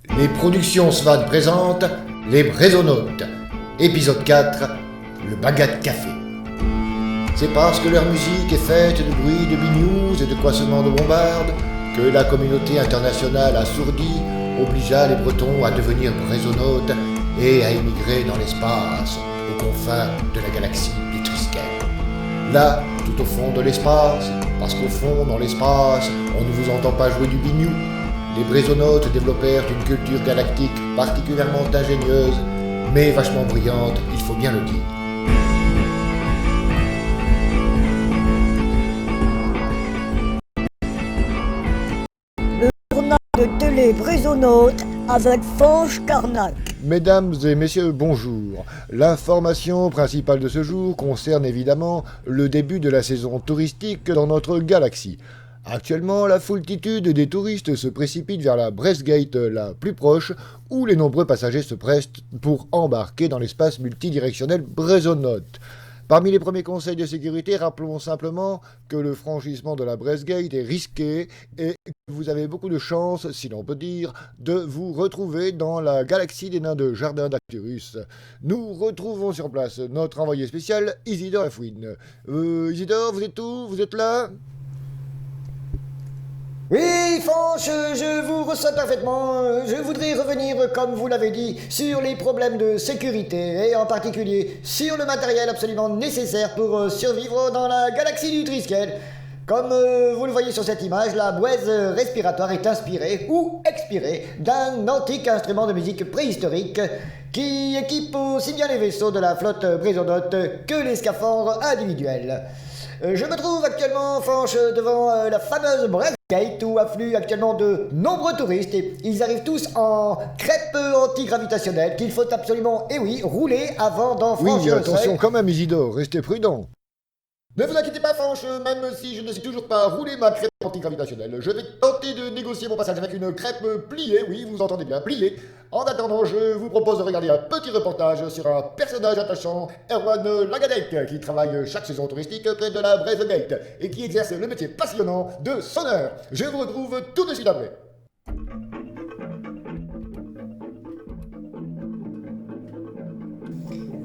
Les productions SVAD présentent Les Brésonautes, épisode 4, le Bagat Café. C'est parce que leur musique est faite de bruit de bignoux et de coincements de bombardes que la communauté internationale assourdie obligea les Bretons à devenir Brésonautes et à émigrer dans l'espace, aux confins de la galaxie du Triskel. Là, tout au fond de l'espace, parce qu'au fond, dans l'espace, on ne vous entend pas jouer du bignou, les Brésonautes développèrent une culture galactique particulièrement ingénieuse, mais vachement bruyante, il faut bien le dire. Le journal de télé Brésonautes avec Fanche Carnac. Mesdames et messieurs, bonjour. L'information principale de ce jour concerne évidemment le début de la saison touristique dans notre galaxie. Actuellement, la foultitude des touristes se précipite vers la Breastgate la plus proche, où les nombreux passagers se pressent pour embarquer dans l'espace multidirectionnel Brésonaute. Parmi les premiers conseils de sécurité, rappelons simplement que le franchissement de la Breastgate est risqué et que vous avez beaucoup de chance, si l'on peut dire, de vous retrouver dans la galaxie des nains de Jardin d'Arcturus. Nous retrouvons sur place notre envoyé spécial, Isidore Lafouine. Isidore, vous êtes où? Vous êtes là? Oui, Fanche, je vous reçois parfaitement. Je voudrais revenir, comme vous l'avez dit, sur les problèmes de sécurité et en particulier sur le matériel absolument nécessaire pour survivre dans la galaxie du Triskel. Comme vous le voyez sur cette image, la boise respiratoire est inspirée ou expirée d'un antique instrument de musique préhistorique qui équipe aussi bien les vaisseaux de la flotte Brésonaute que les scaphandres individuels. Je me trouve actuellement, Fanche, devant la fameuse Breastgate où affluent actuellement de nombreux touristes et ils arrivent tous en crêpe antigravitationnelle qu'il faut absolument, et oui, rouler avant d'en franchir Oui, le attention seuil. quand même, Isidore, restez prudent. Ne vous inquiétez pas, Fanche, même si je ne sais toujours pas rouler ma crêpe antigravitationnelle, je vais tenter de négocier mon passage avec une crêpe pliée, oui, vous entendez bien, pliée. En attendant, je vous propose de regarder un petit reportage sur un personnage attachant, Erwan Lagadec, qui travaille chaque saison touristique près de la Breastgate et qui exerce le métier passionnant de sonneur. Je vous retrouve tout de suite après.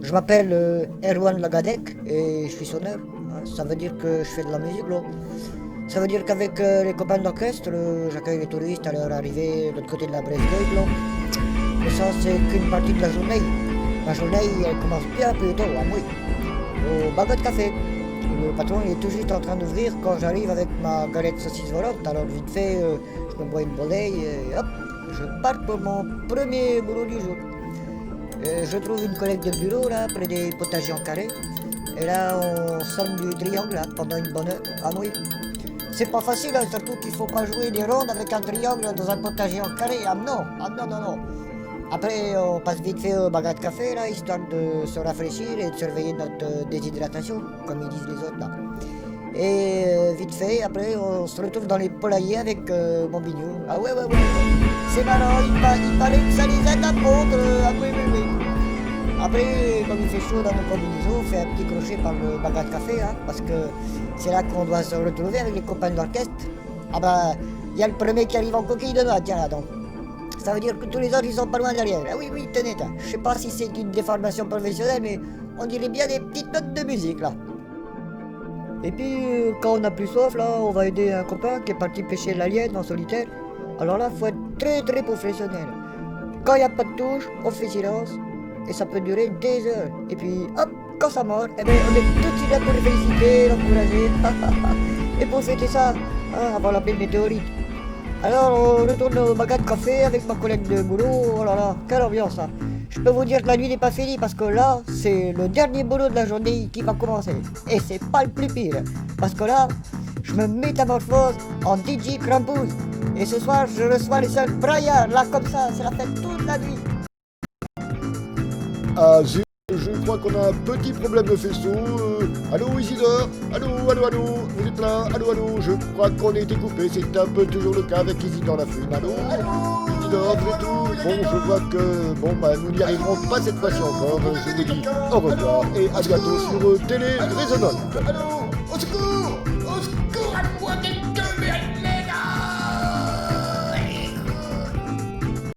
Je m'appelle Erwan Lagadec et je suis sonneur. Ça veut dire que je fais de la musique là. Ça veut dire qu'avec les copains d'orchestre, j'accueille les touristes à leur arrivée de l'autre côté de la Breastgate là. Mais ça c'est qu'une partie de la journée. La journée elle commence bien plus tôt, oui. Au Bagat Café. Le patron il est tout juste en train d'ouvrir quand j'arrive avec ma galette saucisse volante. Alors vite fait, je me bois une bouteille et hop, je pars pour mon premier boulot du jour. Je trouve une collègue de bureau là, près des potagers en carré. Et là, on sonne du triangle là, pendant une bonne heure. Ah oui. C'est pas facile, hein, surtout qu'il faut pas jouer des rondes avec un triangle dans un potager en carré. Ah non. Après, on passe vite fait au Bagat Café là, histoire de se rafraîchir et de surveiller notre déshydratation, comme ils disent les autres là. Et vite fait, après, on se retrouve dans les poulaillers avec mon bignou. Ah ouais. C'est marrant, il paraît que ça les aide à pondre. Ah oui. Après, comme il fait chaud dans mon combinaison, on fait un petit crochet par le Bagat Café, hein, parce que c'est là qu'on doit se retrouver avec les copains de l'orchestre. Ah bah, il y a le premier qui arrive en coquille de noix, tiens là donc. Ça veut dire que tous les autres ils sont pas loin derrière. Ah oui, tenez, là. Je sais pas si c'est une déformation professionnelle, mais on dirait bien des petites notes de musique là. Et puis, quand on a plus soif, là, on va aider un copain qui est parti pêcher l'alien en solitaire. Alors là, faut être très professionnel. Quand il n'y a pas de touche, on fait silence. Et ça peut durer des heures. Et puis, hop, quand ça mord, eh ben, on est tout de suite là pour le féliciter, l'encourager. Et pour fêter ça, hein, avant l'appeler le météorite. Alors, on retourne au Bagat Café avec ma collègue de boulot. Oh là là, quelle ambiance, hein. Je peux vous dire que la nuit n'est pas finie parce que là, c'est le dernier boulot de la journée qui va commencer. Et c'est pas le plus pire. Parce que là, je me métamorphose en DJ Krampus. Et ce soir, je reçois les seuls braillards. Là, comme ça, c'est la fête toute la nuit. Ah, je crois qu'on a un petit problème de faisceau. Allô, Isidore? Allô, vous êtes là? Allô, je crois qu'on a été coupé. C'est un peu toujours le cas avec Isidore Lafouine. Allô? Isidore, vous êtes où? Bon, je vois que nous n'y arriverons pas cette fois-ci encore. Je vous dis au revoir et à bientôt sur Télé Brésonaute.